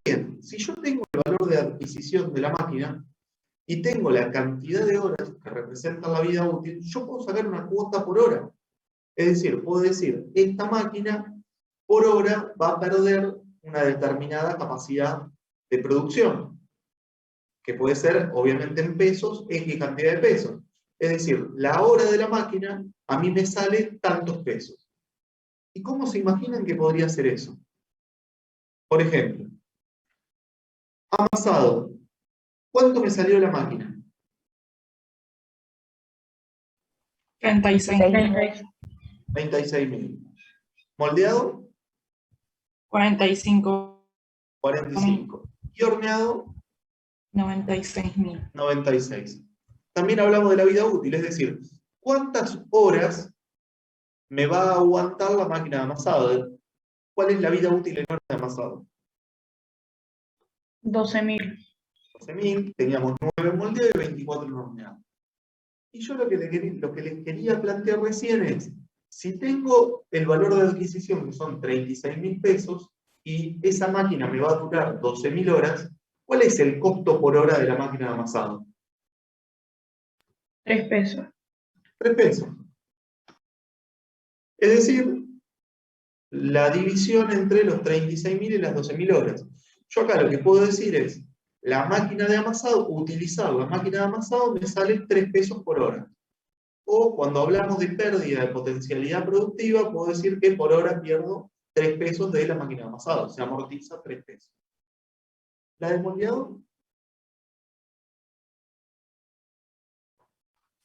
Bien, si yo tengo el valor de adquisición de la máquina y tengo la cantidad de horas que representan la vida útil, yo puedo sacar una cuota por hora. Es decir, puedo decir, esta máquina por hora va a perder una determinada capacidad de producción, que puede ser, obviamente, en pesos, X cantidad de pesos. Es decir, la hora de la máquina a mí me sale tantos pesos. ¿Y cómo se imaginan que podría ser eso? Por ejemplo, amasado. ¿Cuánto me salió la máquina? 36.000. 36.000. ¿Moldeado? 45.000. 45. ¿Y horneado? 96.000. 96. También hablamos de la vida útil, es decir, ¿cuántas horas me va a aguantar la máquina de amasado? ¿Cuál es la vida útil en horas de amasado? 12.000. 12.000, teníamos 9 en moldeo y 24 en horneado. Y yo lo que les quería plantear recién es, si tengo el valor de adquisición, que son 36.000 pesos, y esa máquina me va a durar 12.000 horas, ¿cuál es el costo por hora de la máquina de amasado? 3 pesos. 3 pesos. Es decir, la división entre los 36.000 y las 12.000 horas. Yo acá lo que puedo decir es, la máquina de amasado, utilizar la máquina de amasado me sale 3 pesos por hora. O cuando hablamos de pérdida de potencialidad productiva, puedo decir que por hora pierdo 3 pesos de la máquina de amasado. Se amortiza 3 pesos. ¿La de moldeado?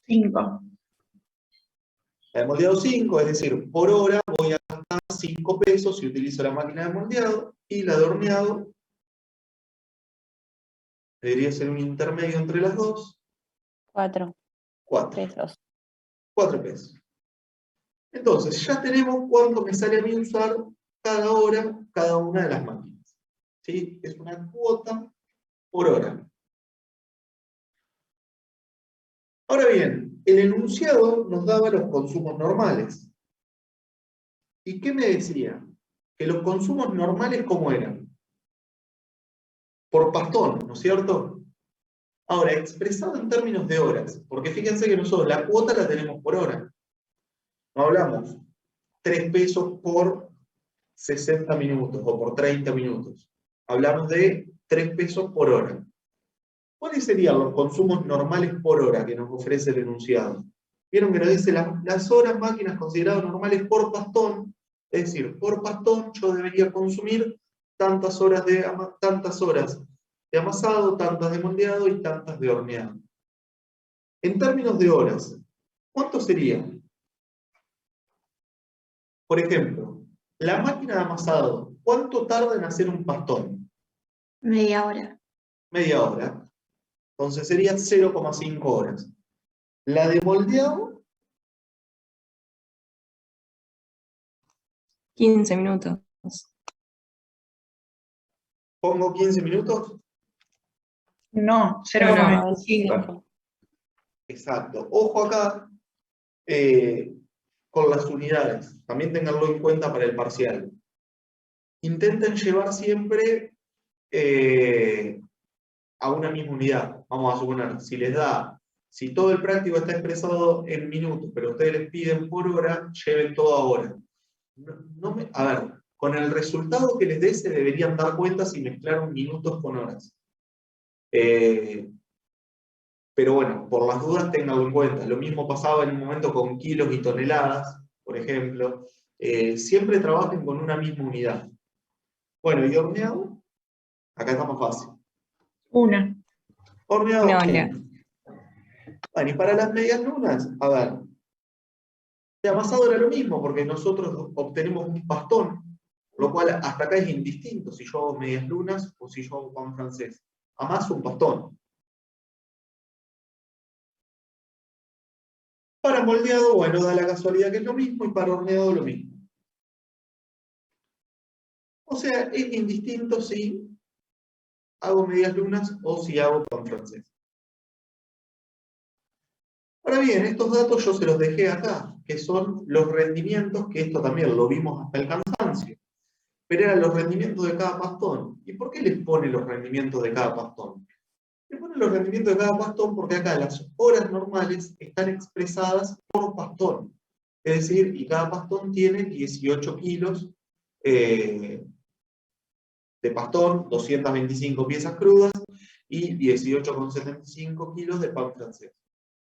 5. La de moldeado 5, es decir, por hora voy a gastar 5 pesos si utilizo la máquina de moldeado. Y la de horneado debería ser un intermedio entre las dos. 4 4. pesos. 4 pesos. Entonces, ya tenemos cuánto me sale a mí usar cada hora cada una de las máquinas. ¿Sí? Es una cuota por hora. Ahora bien, el enunciado nos daba los consumos normales. ¿Y qué me decía? Que los consumos normales, ¿cómo eran? Por pastón, ¿no es cierto? Ahora, expresado en términos de horas, porque fíjense que nosotros la cuota la tenemos por hora. No hablamos 3 pesos por 60 minutos o por 30 minutos. Hablamos de 3 pesos por hora. ¿Cuáles serían los consumos normales por hora que nos ofrece el enunciado? Vieron que nos dice las horas máquinas consideradas normales por pastón, es decir, por pastón yo debería consumir tantas horas de amasado, tantas de moldeado y tantas de horneado. En términos de horas, ¿cuánto serían? Por ejemplo, la máquina de amasado, ¿cuánto tarda en hacer un pastón? Media hora. Media hora. Entonces serían 0,5 horas. La de moldeado, 15 minutos. pongo 15 minutos. No, 0,25. Exacto. Ojo acá con las unidades. También tenganlo en cuenta para el parcial. Intenten llevar siempre a una misma unidad. Vamos a suponer, si todo el práctico está expresado en minutos, pero ustedes les piden por hora, lleven todo a hora. A ver, con el resultado que les dé se deberían dar cuenta si mezclaron minutos con horas. Pero bueno, por las dudas tenganlo en cuenta. Lo mismo pasaba en un momento con kilos y toneladas, por ejemplo. Siempre trabajen con una misma unidad. Bueno, ¿y horneado? Acá está más fácil. Una. Horneado. Una hora. Bueno, y para las medias lunas, a ver. El amasado era lo mismo, porque nosotros obtenemos un pastón, lo cual hasta acá es indistinto si yo hago medias lunas o si yo hago pan francés. Amaso un pastón. Para moldeado, bueno, da la casualidad que es lo mismo, y para horneado lo mismo. O sea, es indistinto si hago medias lunas o si hago pan francés. Ahora bien, estos datos yo se los dejé acá, que son los rendimientos, que esto también lo vimos hasta el cansancio. pero eran los rendimientos de cada pastón. ¿Y por qué les pone los rendimientos de cada pastón? Le pone los rendimientos de cada pastón porque acá las horas normales están expresadas por pastón. Es decir, y cada pastón tiene 18 kilos de pastón, 225 piezas crudas y 18,75 kilos de pan francés.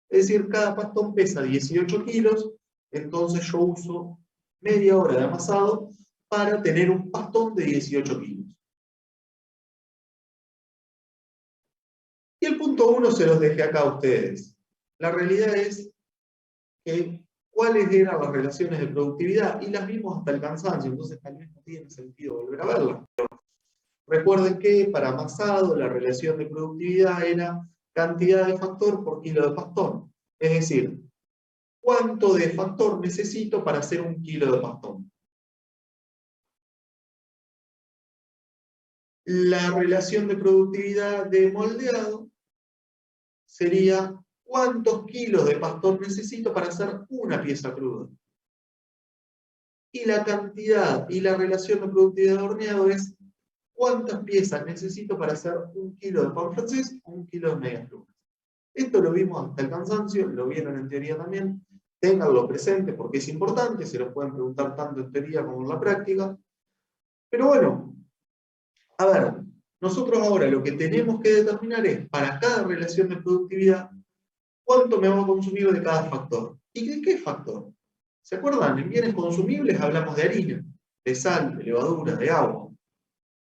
Es decir, cada pastón pesa 18 kilos, entonces yo uso media hora de amasado para tener un pastón de 18 kilos. Y el punto 1 se los dejé acá a ustedes. La realidad es que cuáles eran las relaciones de productividad, y las vimos hasta el cansancio, entonces tal vez no tiene sentido volver a verlas. Recuerden que para amasado la relación de productividad era cantidad de factor por kilo de pastón. Es decir, ¿cuánto de factor necesito para hacer un kilo de pastón? La relación de productividad de moldeado sería ¿cuántos kilos de pastón necesito para hacer una pieza cruda? Y la cantidad y la relación de productividad de horneado es ¿cuántas piezas necesito para hacer un kilo de pan francés o un kilo de medias lunas? Esto lo vimos hasta el cansancio, lo vieron en teoría también. Ténganlo presente porque es importante, se lo pueden preguntar tanto en teoría como en la práctica. Pero bueno, a ver, nosotros ahora lo que tenemos que determinar es, para cada relación de productividad, ¿cuánto me va a consumir de cada factor? ¿Y de qué factor? ¿Se acuerdan? En bienes consumibles hablamos de harina, de sal, de levadura, de agua,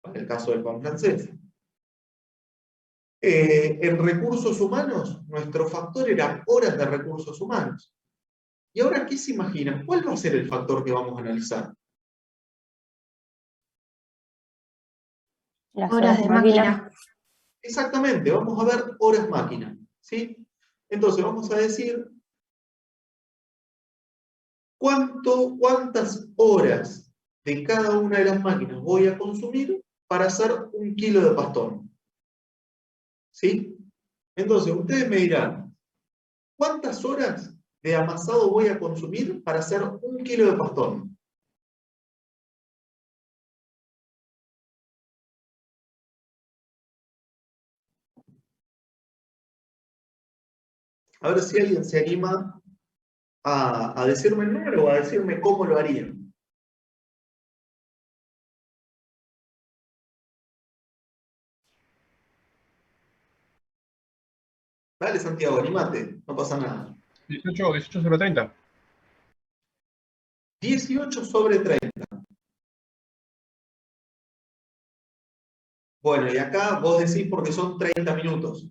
para el caso del pan francés. En recursos humanos, nuestro factor era horas de recursos humanos. ¿Y ahora qué se imaginan? ¿Cuál va a ser el factor que vamos a analizar? Las Horas de máquina. Exactamente, vamos a ver horas máquina, ¿sí? Entonces vamos a decir cuántas horas de cada una de las máquinas voy a consumir para hacer un kilo de pastón. ¿Sí? Entonces ustedes me dirán, ¿cuántas horas de amasado voy a consumir para hacer un kilo de pastón? A ver si alguien se anima a decirme el número o a decirme cómo lo harían. Dale, Santiago, animate, no pasa nada. 18 sobre 30. 18 sobre 30. Bueno, y acá vos decís porque son 30 minutos.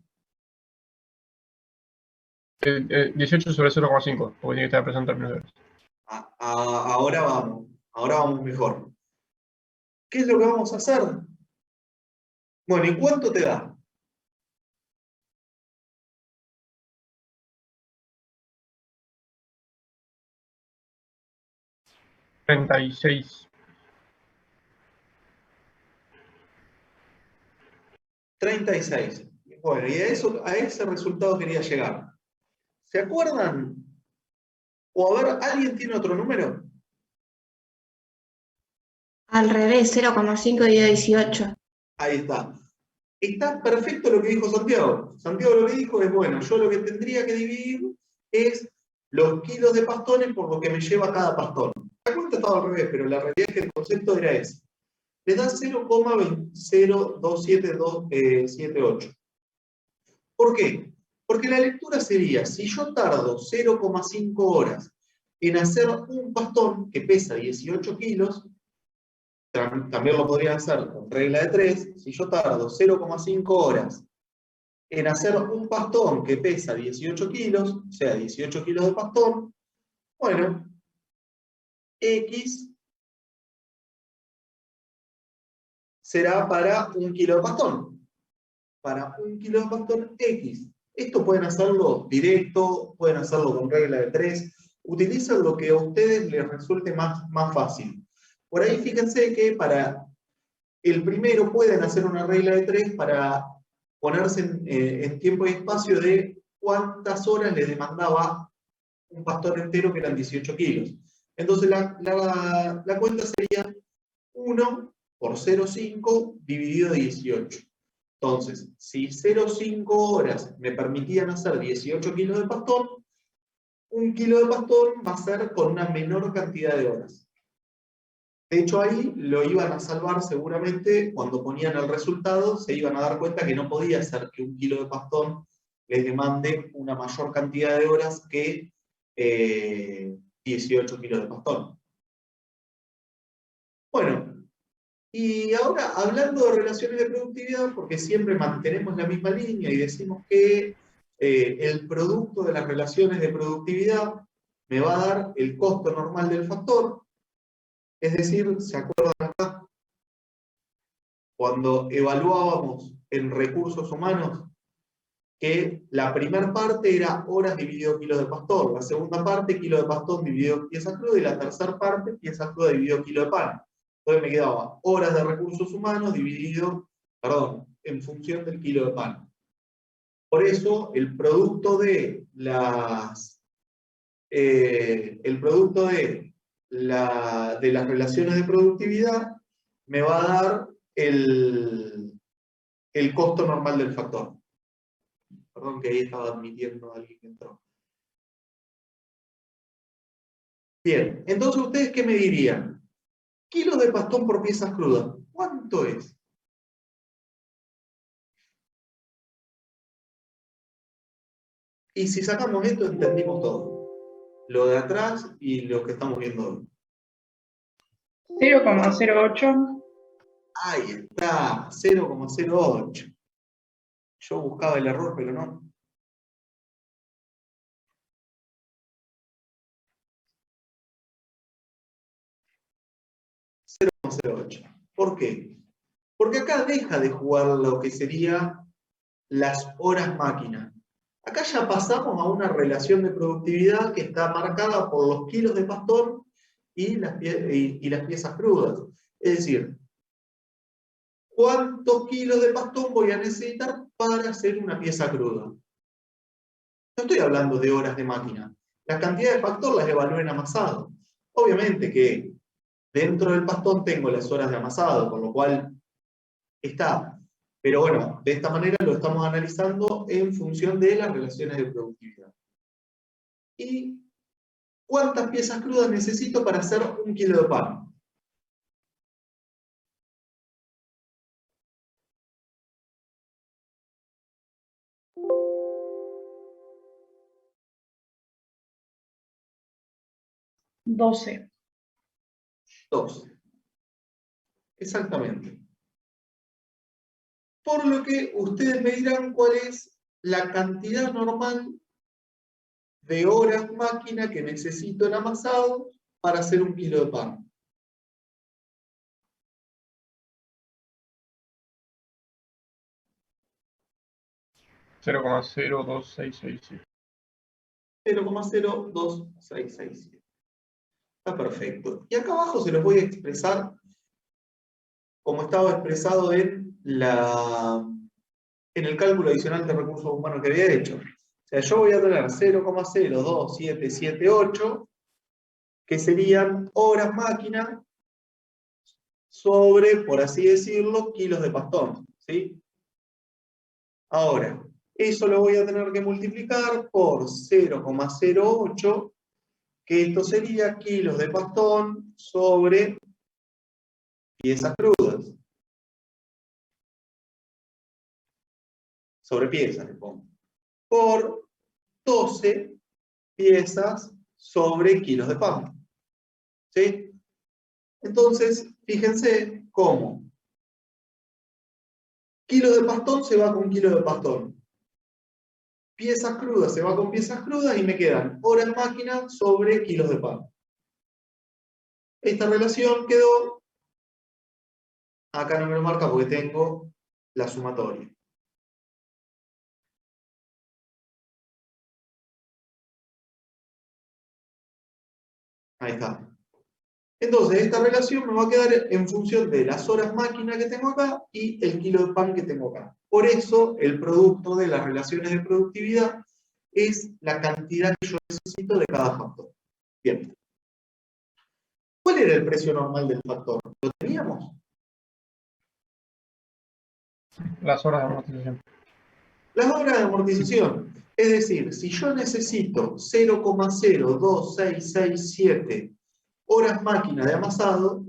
18 sobre 0,5, porque tiene que estar presente en términos de horas. Ahora vamos mejor. ¿Qué es lo que vamos a hacer? Bueno, ¿y cuánto te da? $36. 36. Bueno, y a ese resultado quería llegar. ¿Se acuerdan? O a ver, ¿alguien tiene otro número? Al revés, 0,5 y 18. Ahí está. Está perfecto lo que dijo Santiago. Santiago lo que dijo es, bueno, yo lo que tendría que dividir es los kilos de pastones por lo que me lleva cada pastón. La cuenta estaba al revés, pero la realidad es que el concepto era ese. Le da 0,027278. ¿Por qué? Porque la lectura sería, si yo tardo 0,5 horas en hacer un pastón que pesa 18 kilos, también lo podría hacer con regla de 3, si yo tardo 0,5 horas en hacer un pastón que pesa 18 kilos, o sea, 18 kilos de pastón, bueno, X será para un kilo de pastón. Para un kilo de pastón, X. Esto pueden hacerlo directo, pueden hacerlo con regla de 3. Utilicen lo que a ustedes les resulte más fácil. Por ahí fíjense que para el primero pueden hacer una regla de 3 para ponerse en tiempo y espacio de cuántas horas les demandaba un pastón entero que eran 18 kilos. Entonces la cuenta sería 1 por 0,5 dividido 18. Entonces, si 0,5 horas me permitían hacer 18 kilos de pastón, 1 kilo de pastón va a ser con una menor cantidad de horas. De hecho, ahí lo iban a salvar seguramente cuando ponían el resultado, se iban a dar cuenta que no podía ser que 1 kilo de pastón les demande una mayor cantidad de horas que 18 kilos de pastón. Bueno, y ahora hablando de relaciones de productividad, porque siempre mantenemos la misma línea y decimos que el producto de las relaciones de productividad me va a dar el costo normal del factor. Es decir, ¿se acuerdan acá? Cuando evaluábamos en recursos humanos que la primera parte era horas dividido kilos de pastón, la segunda parte kilo de pastón dividido pieza cruda y la tercera parte pieza cruda dividido kilo de pan. Entonces me quedaba horas de recursos humanos dividido, en función del kilo de pan. Por eso el producto de las relaciones de productividad me va a dar el costo normal del factor. Perdón que ahí estaba admitiendo a alguien que entró. Bien, entonces ustedes ¿qué me dirían? Kilos de pastón por piezas crudas, ¿cuánto es? Y si sacamos esto entendimos todo. Lo de atrás y lo que estamos viendo hoy. 0,08. Ahí está, 0,08. Yo buscaba el error, pero no. ¿Por qué? Porque acá deja de jugar lo que sería las horas máquina. Acá ya pasamos a una relación de productividad que está marcada por los kilos de pastón y las piezas crudas. Es decir, ¿cuántos kilos de pastón voy a necesitar para hacer una pieza cruda? No estoy hablando de horas de máquina. Las cantidades de factor las evalúo en amasado. Obviamente que dentro del pastón tengo las horas de amasado, con lo cual está. Pero bueno, de esta manera lo estamos analizando en función de las relaciones de productividad. ¿Y cuántas piezas crudas necesito para hacer 1 kilo de pan? $12. 12. Exactamente. Por lo que ustedes me dirán cuál es la cantidad normal de horas máquina que necesito en amasado para hacer 1 kilo de pan. $0,02667. 0,02667. Está perfecto. Y acá abajo se los voy a expresar como estaba expresado en el cálculo adicional de recursos humanos que había hecho. O sea, yo voy a tener 0,02778, que serían horas máquina sobre, por así decirlo, kilos de pastón. ¿Sí? Ahora, eso lo voy a tener que multiplicar por 0,08, que esto sería kilos de pastón sobre piezas crudas. Sobre piezas, le pongo. Por 12 piezas sobre kilos de pan. ¿Sí? Entonces, fíjense cómo kilo de pastón se va con kilo de pastón. Piezas crudas se va con piezas crudas y me quedan horas máquina sobre kilos de pan. Esta relación quedó, acá no me lo marca porque tengo la sumatoria. Ahí está. Entonces, esta relación me va a quedar en función de las horas máquina que tengo acá y el kilo de pan que tengo acá. Por eso, el producto de las relaciones de productividad es la cantidad que yo necesito de cada factor. Bien. ¿Cuál era el precio normal del factor? ¿Lo teníamos? Las horas de amortización. Las horas de amortización. Es decir, si yo necesito 0,02667 horas máquina de amasado,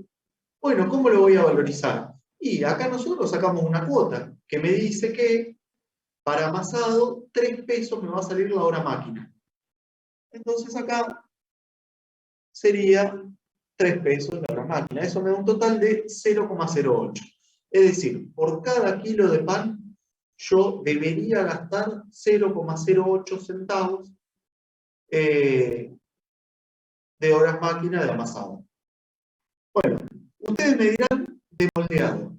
bueno, ¿cómo lo voy a valorizar? Y acá nosotros sacamos una cuota que me dice que para amasado 3 pesos me va a salir la hora máquina. Entonces acá sería 3 pesos la hora máquina. Eso me da un total de 0,08. Es decir, por cada kilo de pan yo debería gastar 0,08 centavos de horas máquina de amasado. Bueno, ustedes me dirán de moldeado.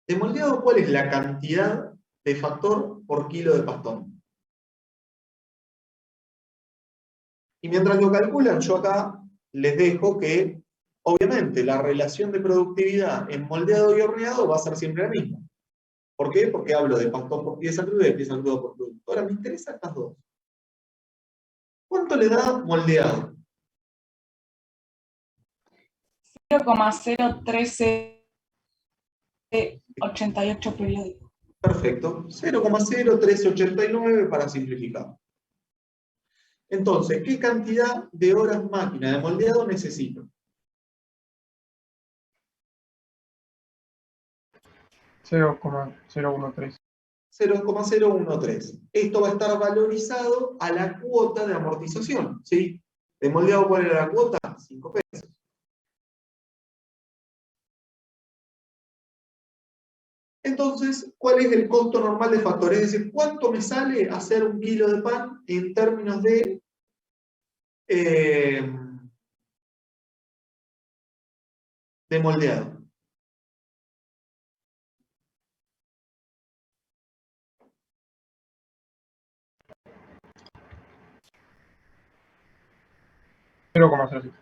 ¿De moldeado cuál es la cantidad de factor por kilo de pastón? Y mientras lo calculan, yo acá les dejo que, obviamente, la relación de productividad en moldeado y horneado va a ser siempre la misma. ¿Por qué? Porque hablo de pastón por pieza cruda y de pieza cruda por producto. Ahora me interesan estas dos. ¿Cuánto le da moldeado? 0,01388 periódicos. Perfecto. 0,01389 para simplificar. Entonces, ¿qué cantidad de horas máquina de moldeado necesito? 0,013. 0,013. Esto va a estar valorizado a la cuota de amortización, ¿sí? ¿De moldeado cuál era la cuota? 5 pesos. Entonces, ¿cuál es el costo normal de factor? Es decir, ¿cuánto me sale hacer un kilo de pan en términos de moldeado? $0,07.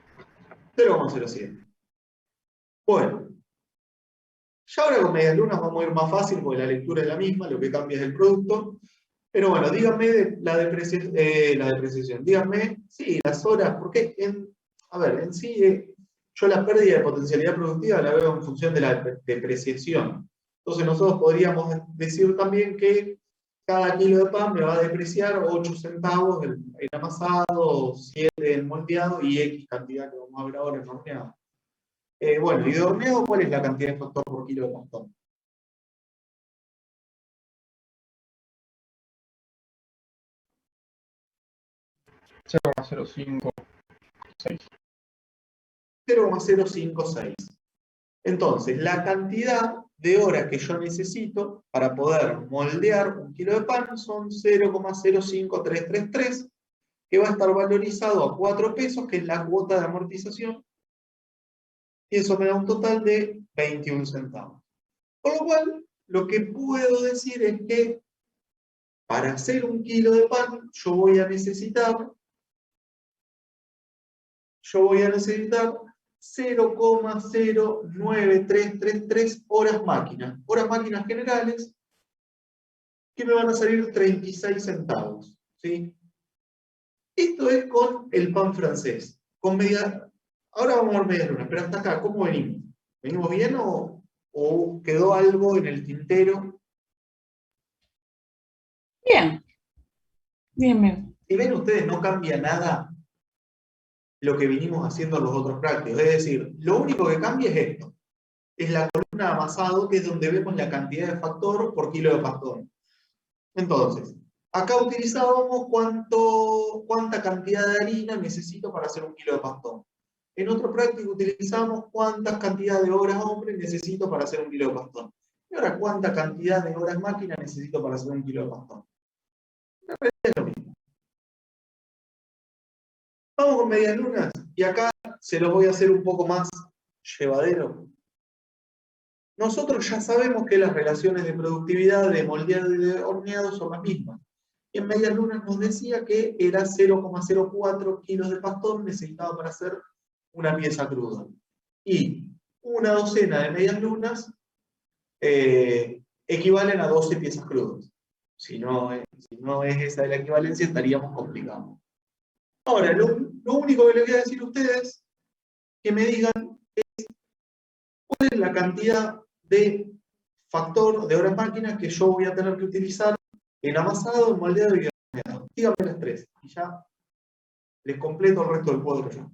0,07. Bueno, ya ahora con medias lunas vamos a ir más fácil porque la lectura es la misma, lo que cambia es el producto. Pero bueno, díganme la depreciación. Díganme, sí, las horas, porque a ver, en sí, yo la pérdida de potencialidad productiva la veo en función de la depreciación. Entonces nosotros podríamos decir también que cada kilo de pan me va a depreciar 8 centavos el amasado, 7 el moldeado y X cantidad que vamos a ver ahora en horneado. Bueno, y de horneado, ¿cuál es la cantidad de factor por kilo de pastón? $0,056. 0,056. Entonces, la cantidad de horas que yo necesito para poder moldear un kilo de pan son 0,05333, que va a estar valorizado a 4 pesos, que es la cuota de amortización, y eso me da un total de 21 centavos. Con lo cual, lo que puedo decir es que para hacer un kilo de pan, yo voy a necesitar 0,09333 horas máquinas. Horas máquinas generales que me van a salir 36 centavos. ¿Sí? Esto es con el pan francés. Ahora vamos a ver medias lunas, pero hasta acá, ¿cómo venimos? ¿Venimos bien o quedó algo en el tintero? Bien. Bien, bien. Si ven ustedes, no cambia nada lo que vinimos haciendo en los otros prácticos. Es decir, lo único que cambia es esto. Es la columna de amasado, que es donde vemos la cantidad de factor por kilo de pastón. Entonces, acá utilizábamos cuánta cantidad de harina necesito para hacer un kilo de pastón. En otro práctico utilizamos cuántas cantidad de horas hombre necesito para hacer un kilo de pastón. Y ahora, cuánta cantidad de horas máquina necesito para hacer un kilo de pastón. Es lo mismo. Vamos con medias lunas, y acá se los voy a hacer un poco más llevadero. Nosotros ya sabemos que las relaciones de productividad de moldeado y de horneado son las mismas. Y en medias lunas nos decía que era 0,04 kilos de pastón necesitado para hacer una pieza cruda. Y una docena de medias lunas equivalen a 12 piezas crudas. Si no es esa la equivalencia, estaríamos complicados. Ahora, lo único que les voy a decir a ustedes que me digan cuál es la cantidad de factor de horas máquina que yo voy a tener que utilizar en amasado, en moldeado y horneado. Díganme las tres y ya les completo el resto del cuadro yo.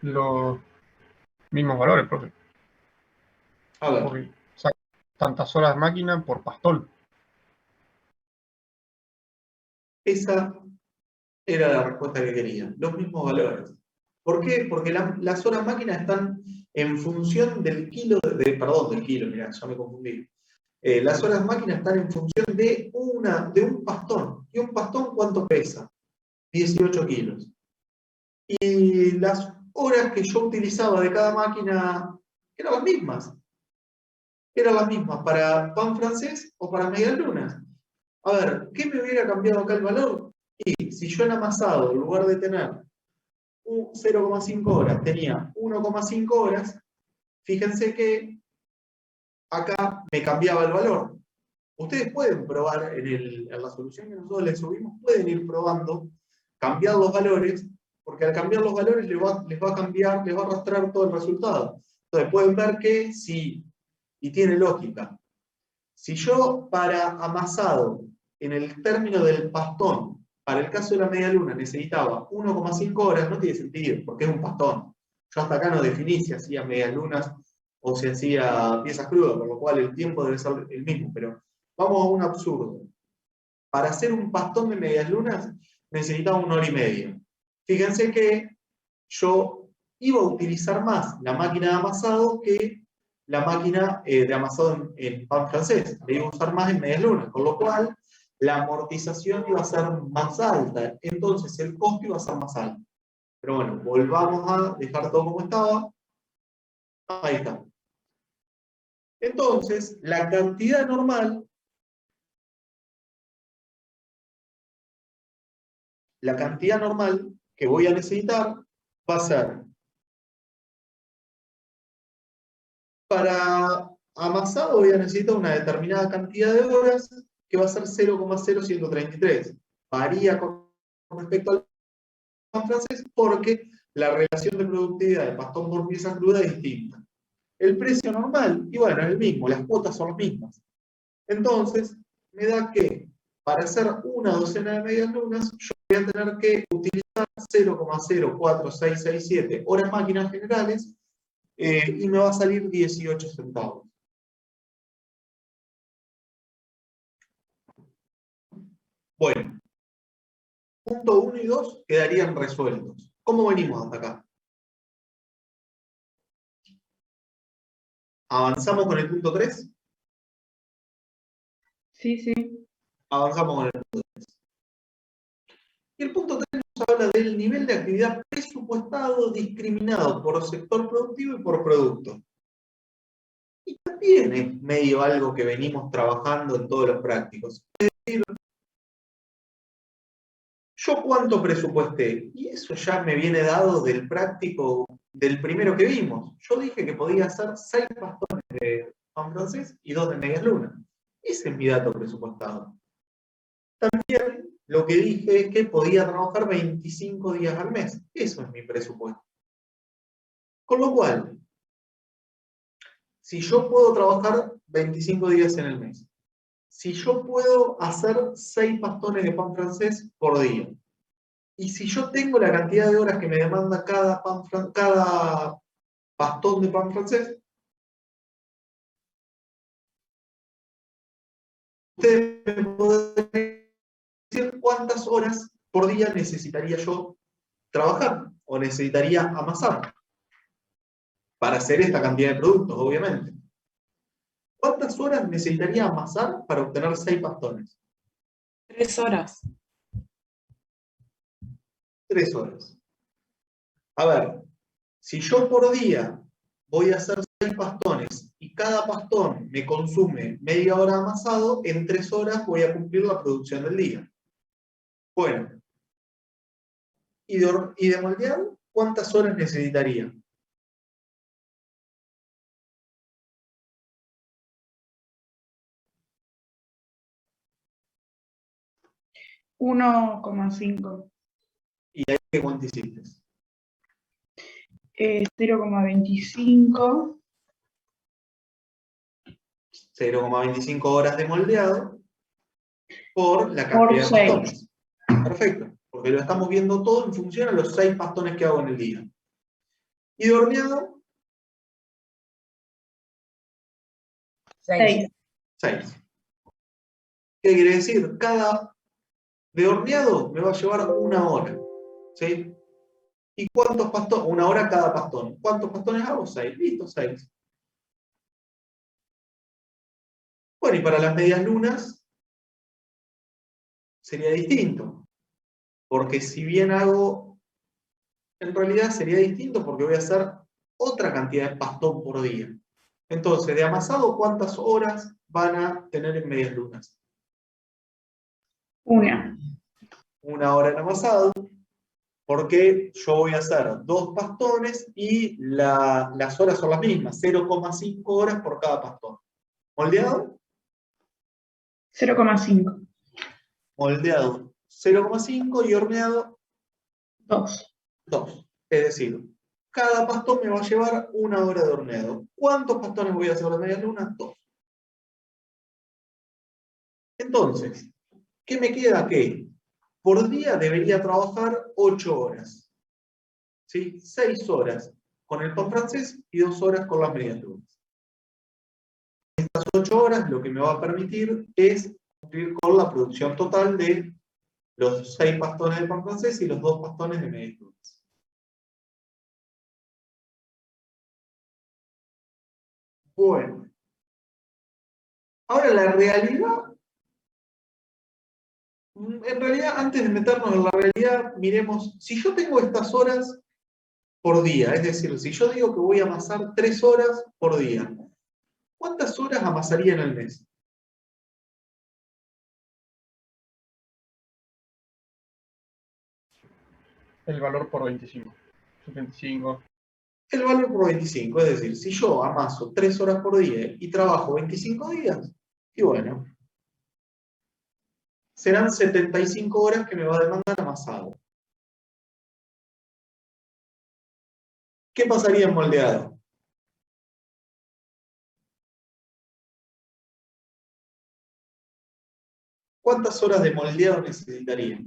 Los mismos valores, profe. A ver, Porque saca tantas horas máquina por pastón. esa era la respuesta que quería. Los mismos valores. ¿Por qué? Porque las horas máquinas están en función del kilo, perdón, del kilo, mirá, ya me confundí. Las horas máquinas están en función de un pastón. ¿Y un pastón cuánto pesa? 18 kilos. Y las horas que yo utilizaba de cada máquina eran las mismas. Eran las mismas para pan francés o para medias lunas. A ver, ¿qué me hubiera cambiado acá el valor? Y si yo en amasado, en lugar de tener 0,5 horas, tenía 1,5 horas, fíjense que acá me cambiaba el valor. Ustedes pueden probar en la solución que nosotros les subimos, pueden ir probando, cambiar los valores, porque al cambiar los valores les va a cambiar, les va a arrastrar todo el resultado. Entonces pueden ver que si, y tiene lógica, si yo para amasado, en el término del pastón, para el caso de la media luna necesitaba 1,5 horas, no tiene sentido, porque es un pastón. Yo hasta acá no definí si hacía medias lunas o si hacía piezas crudas, por lo cual el tiempo debe ser el mismo, pero vamos a un absurdo. Para hacer un pastón de medias lunas necesitaba 1 hora y media. Fíjense que yo iba a utilizar más la máquina de amasado que la máquina de amasado en pan francés. La iba a usar más en medias lunas, con lo cual la amortización iba a ser más alta. Entonces el costo iba a ser más alto. Pero bueno, volvamos a dejar todo como estaba. Ahí está. Entonces, la cantidad normal que voy a necesitar va a ser para amasado voy a necesitar una determinada cantidad de horas que va a ser 0,0133. Varía con respecto al pan francés porque la relación de productividad de pastón por pieza cruda es distinta. El precio normal, y bueno, es el mismo, las cuotas son las mismas. Entonces, me da que para hacer una docena de medias lunas, yo voy a tener que utilizar 0,04667 horas máquinas generales y me va a salir 18 centavos. Bueno, punto 1 y 2 quedarían resueltos. ¿Cómo venimos hasta acá? ¿Avanzamos con el punto 3? Sí, sí. Avanzamos con el punto 3. Y el punto 3 nos habla del nivel de actividad presupuestado discriminado por sector productivo y por producto. Y también es medio algo que venimos trabajando en todos los prácticos. Es decir, ¿yo cuánto presupuesté? Y eso ya me viene dado del práctico, del primero que vimos. Yo dije que podía hacer 6 pastones de pan francés y 2 de medias lunas. Ese es mi dato presupuestado. También lo que dije es que podía trabajar 25 días al mes. Eso es mi presupuesto. Con lo cual, si yo puedo trabajar 25 días en el mes, si yo puedo hacer 6 pastones de pan francés por día, y si yo tengo la cantidad de horas que me demanda cada pastón de pan francés, ustedes me pueden decir cuántas horas por día necesitaría yo trabajar o necesitaría amasar para hacer esta cantidad de productos, obviamente. ¿Cuántas horas necesitaría amasar para obtener 6 pastones? 3 horas. 3 horas. A ver, si yo por día voy a hacer 6 pastones y cada pastón me consume media hora amasado, en 3 horas voy a cumplir la producción del día. Bueno, ¿y de moldeado? ¿Cuántas horas necesitaría? 1,5. ¿Qué cuánto hiciste? 0,25. 0,25 horas de moldeado por la Por cantidad de 6. pastones. Perfecto, porque lo estamos viendo todo en función a los 6 pastones que hago en el día. Y de horneado, 6. 6. ¿Qué quiere decir? Cada de horneado me va a llevar 1 hora. ¿Sí? ¿Y cuántos pastones? 1 hora cada pastón. ¿Cuántos pastones hago? 6. Listo, 6. Bueno, y para las medias lunas sería distinto. Porque si bien hago, en realidad sería distinto porque voy a hacer otra cantidad de pastón por día. Entonces, de amasado, ¿cuántas horas van a tener en medias lunas? 1. 1 hora en amasado, porque yo voy a hacer 2 pastones y las horas son las mismas, 0,5 horas por cada pastón. ¿Moldeado? 0,5. Moldeado 0,5 y horneado 2. 2. Es decir, cada pastón me va a llevar 1 hora de horneado. ¿Cuántos pastones voy a hacer de medias lunas? 2. Entonces, ¿qué me queda? Que por día debería trabajar 8 horas. ¿Sí? 6 horas con el pan francés y 2 horas con las medias lunas. Estas 8 horas lo que me va a permitir es cumplir con la producción total de los 6 pastones de pan francés y los 2 pastones de medias lunas. Bueno, ahora la realidad, en realidad antes de meternos en la realidad, miremos, si yo tengo estas horas por día, es decir, si yo digo que voy a amasar 3 horas por día, ¿cuántas horas amasaría en el mes? El valor por 25. 75. El valor por 25, es decir, si yo amaso 3 horas por día y trabajo 25 días, y bueno, serán 75 horas que me va a demandar amasado. ¿Qué pasaría en moldeado? ¿Cuántas horas de moldeado necesitaría?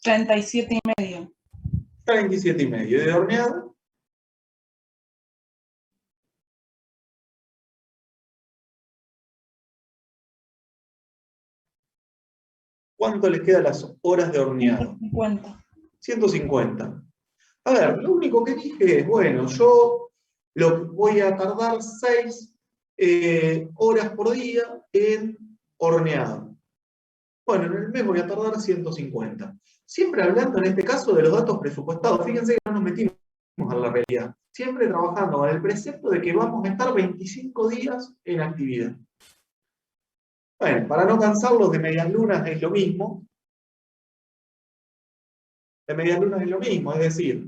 37,5. 37,5. ¿Y de horneado? ¿Cuánto les queda las horas de horneado? 150. 150. A ver, lo único que dije es, bueno, yo voy a tardar 6 horas por día en horneado. Bueno, en el mes voy a tardar 150. Siempre hablando en este caso de los datos presupuestados. Fíjense que no nos metimos en la realidad. Siempre trabajando con el precepto de que vamos a estar 25 días en actividad. Bueno, para no cansarlos, de medias lunas es lo mismo. De medias lunas es lo mismo, es decir,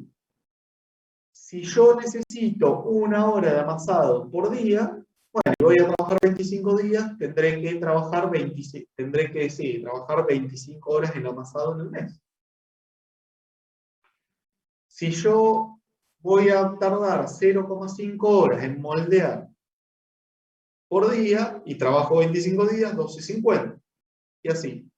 si yo necesito 1 hora de amasado por día, bueno, y voy a trabajar 25 días, tendré que trabajar 25 horas en amasado en el mes. Si yo voy a tardar 0,5 horas en moldear por día y trabajo 25 días, 12,50. Y así.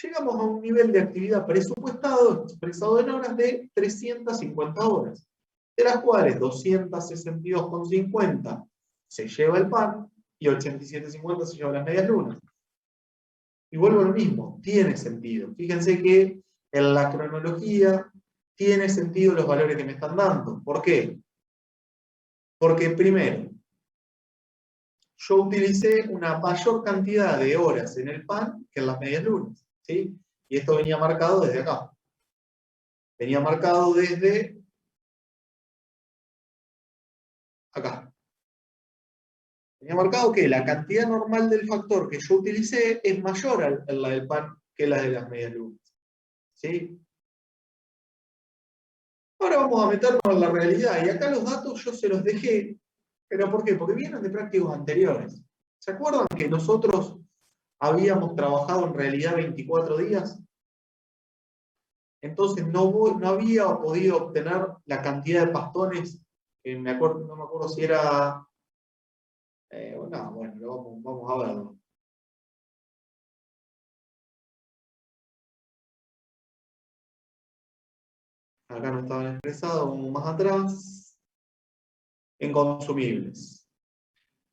Llegamos a un nivel de actividad presupuestado, expresado en horas, de 350 horas, de las cuales 262,50 se lleva el pan y 87,50 se lleva las medias lunas. Y vuelvo a lo mismo, tiene sentido. Fíjense que en la cronología tiene sentido los valores que me están dando. ¿Por qué? Porque primero, yo utilicé una mayor cantidad de horas en el pan que en las medias lunas, ¿sí? Y esto venía marcado desde acá. Venía marcado desde acá. Venía marcado que la cantidad normal del factor que yo utilicé es mayor a la del pan que la de las medias lunas, ¿sí? Ahora vamos a meternos en la realidad, y acá los datos yo se los dejé ¿Pero por qué? Porque vienen de prácticos anteriores. ¿Se acuerdan que nosotros habíamos trabajado en realidad 24 días? Entonces no había podido obtener la cantidad de pastones, no me acuerdo si era... no, bueno, vamos a verlo. Acá no estaban expresados, vamos más atrás. En consumibles.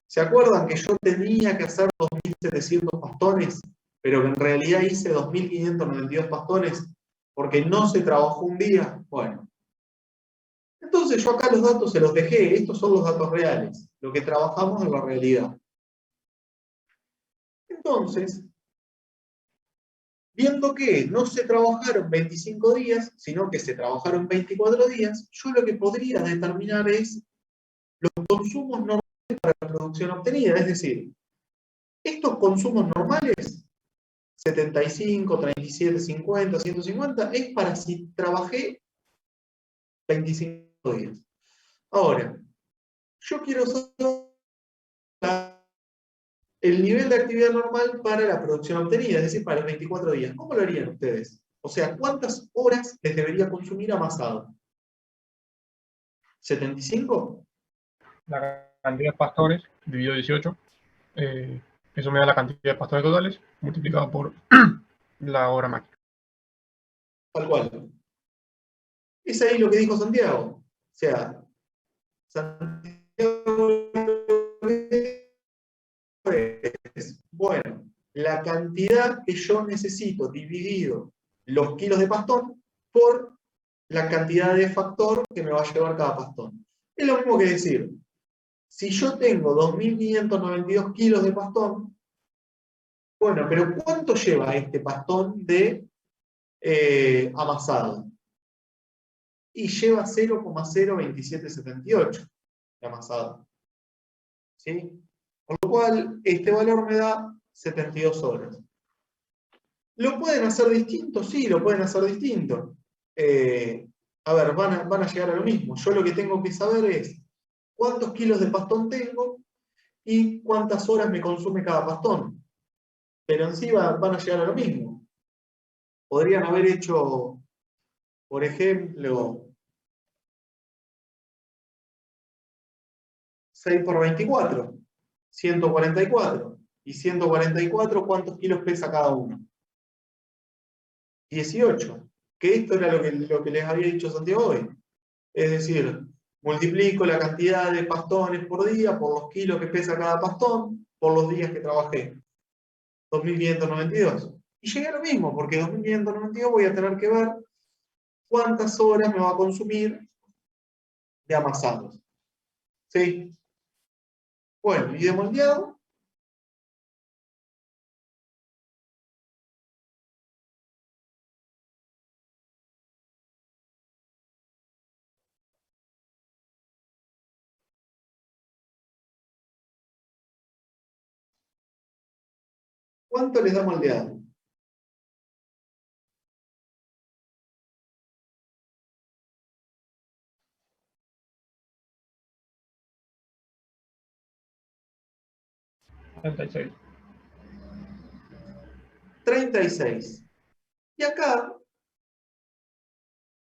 ¿Se acuerdan que yo tenía que hacer 2.700 pastones, pero que en realidad hice 2.592 pastones porque no se trabajó un día? Bueno, entonces yo acá los datos se los dejé, estos son los datos reales, lo que trabajamos en la realidad. Entonces, viendo que no se trabajaron 25 días, sino que se trabajaron 24 días, yo lo que podría determinar es los consumos normales para la producción obtenida, es decir, estos consumos normales, 75, 37, 50, 150, es para si trabajé 25 días. Ahora, yo quiero saber el nivel de actividad normal para la producción obtenida, es decir, para los 24 días. ¿Cómo lo harían ustedes? O sea, ¿cuántas horas les debería consumir amasado? ¿75? La cantidad de pastores dividido 18. Eso me da la cantidad de pastores totales multiplicado por la hora máquina. Tal cual. Es ahí lo que dijo Santiago. O sea, Santiago es, bueno, la cantidad que yo necesito dividido los kilos de pastón por la cantidad de factor que me va a llevar cada pastón. Es lo mismo que decir, si yo tengo 2.592 kilos de pastón, bueno, pero ¿cuánto lleva este pastón de amasado? Y lleva 0,02778 de amasado. ¿Sí? Con lo cual, este valor me da 72 horas. ¿Lo pueden hacer distinto? Sí, lo pueden hacer distinto. A ver, van a llegar a lo mismo. Yo lo que tengo que saber es cuántos kilos de pastón tengo y cuántas horas me consume cada pastón. Pero en sí van a llegar a lo mismo. Podrían haber hecho, por ejemplo, 6 por 24, 144. Y 144, ¿cuántos kilos pesa cada uno? 18. Que esto era lo que les había dicho Santiago hoy. Es decir, multiplico la cantidad de pastones por día por los kilos que pesa cada pastón por los días que trabajé. 2.592. Y llegué a lo mismo, porque 2.592 voy a tener que ver cuántas horas me va a consumir de amasados. ¿Sí? Bueno, y de moldeado. ¿Cuánto les da moldeado? $36. 36. Y acá,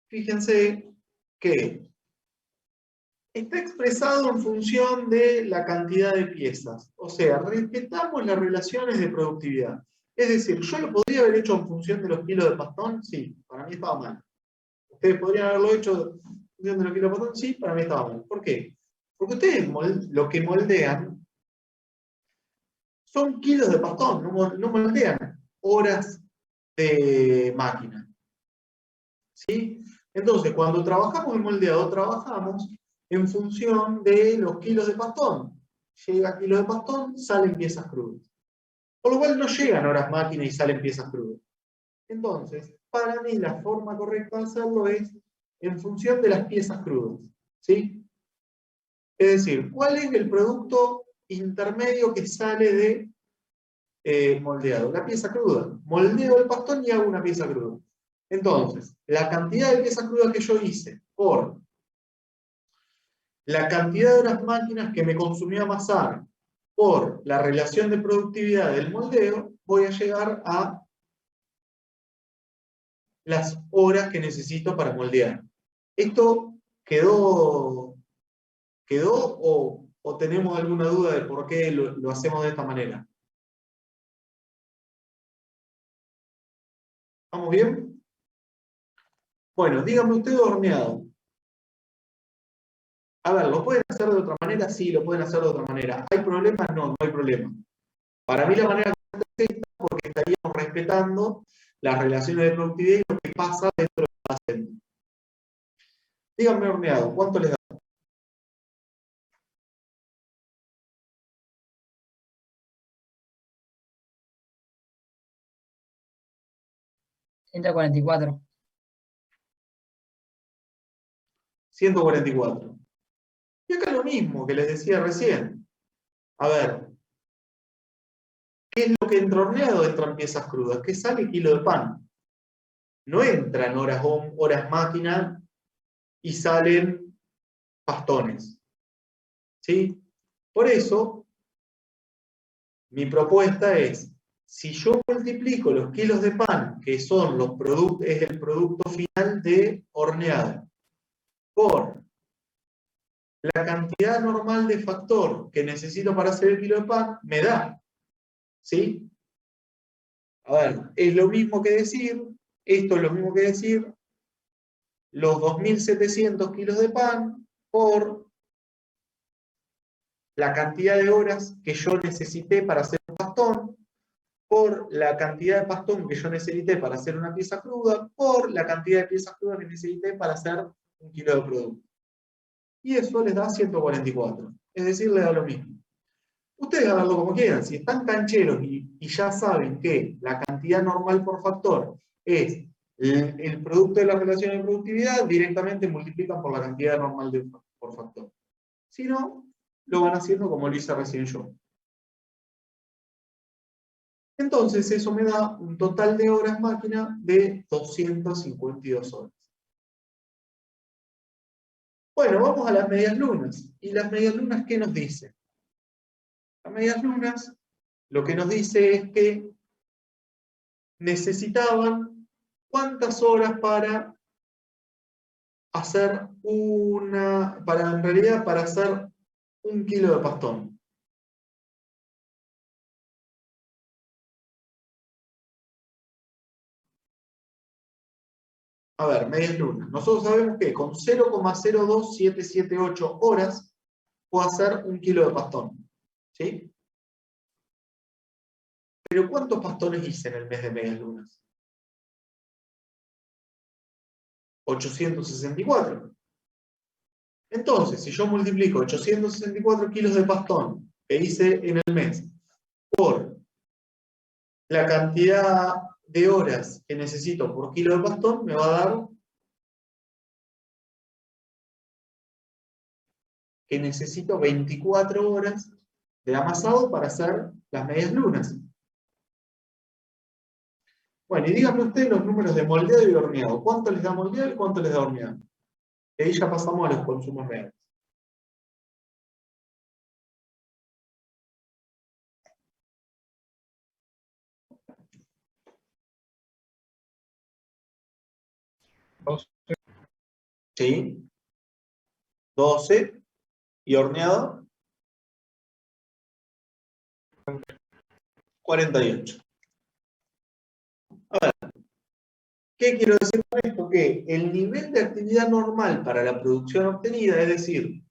fíjense que está expresado en función de la cantidad de piezas. O sea, respetamos las relaciones de productividad. Es decir, ¿yo lo podría haber hecho en función de los kilos de pastón? Sí, para mí estaba mal. ¿Ustedes podrían haberlo hecho en función de los kilos de pastón? Sí, para mí estaba mal. ¿Por qué? Porque ustedes lo que moldean son kilos de pastón, no moldean horas de máquina. ¿Sí? Entonces, cuando trabajamos en moldeado, trabajamos en función de los kilos de pastón. Llega kilos de pastón, salen piezas crudas. Por lo cual no llegan horas máquina y salen piezas crudas. Entonces, para mí la forma correcta de hacerlo es en función de las piezas crudas. ¿Sí? Es decir, ¿cuál es el producto intermedio que sale de moldeado? La pieza cruda. Moldeo el pastón y hago una pieza cruda. Entonces, la cantidad de piezas crudas que yo hice por la cantidad de horas máquinas que me consumió amasar por la relación de productividad del moldeo, voy a llegar a las horas que necesito para moldear. ¿Esto quedó o tenemos alguna duda de por qué lo hacemos de esta manera? ¿Vamos bien? Bueno, dígame usted horneado. A ver, ¿lo pueden hacer de otra manera? Sí, lo pueden hacer de otra manera. ¿Hay problema? No, no hay problema. Para mí la manera correcta es esta porque estaríamos respetando las relaciones de productividad y lo que pasa dentro de la hacienda. Díganme horneado, ¿cuánto les da? 144. 144. Y acá lo mismo que les decía recién. A ver, ¿qué es lo que entra horneado? Entran piezas crudas. ¿Qué sale? Kilo de pan. No entran horas máquina y salen pastones. ¿Sí? Por eso, mi propuesta es, si yo multiplico los kilos de pan, que son es el producto final de horneado, por la cantidad normal de factor que necesito para hacer el kilo de pan, me da. ¿Sí? A ver, es lo mismo que decir, esto es lo mismo que decir, los 2.700 kilos de pan por la cantidad de horas que yo necesité para hacer un pastón, por la cantidad de pastón que yo necesité para hacer una pieza cruda, por la cantidad de piezas crudas que necesité para hacer un kilo de producto. Y eso les da 144. Es decir, les da lo mismo. Ustedes háganlo como quieran. Si están cancheros y ya saben que la cantidad normal por factor es el producto de la relación de productividad, directamente multiplican por la cantidad normal por factor. Si no, lo van haciendo como lo hice recién yo. Entonces eso me da un total de horas máquina de 252 horas. Bueno, vamos a las medias lunas. ¿Y las medias lunas qué nos dicen? Las medias lunas lo que nos dice es que necesitaban cuántas horas para hacer para hacer un kilo de pastón. A ver, medias lunas. Nosotros sabemos que con 0,02778 horas puedo hacer un kilo de pastón. ¿Sí? Pero ¿cuántos pastones hice en el mes de medias lunas? 864. Entonces, si yo multiplico 864 kilos de pastón que hice en el mes por la cantidad de horas que necesito por kilo de pastón, me va a dar que necesito 24 horas de amasado para hacer las medias lunas. Bueno, y díganme ustedes los números de moldeado y horneado. ¿Cuánto les da moldeado y cuánto les da horneado? Y ahí ya pasamos a los consumos reales. ¿Sí? 12. ¿Y horneado? 48. A ver, ¿qué quiero decir con esto? Que el nivel de actividad normal para la producción obtenida, es decir,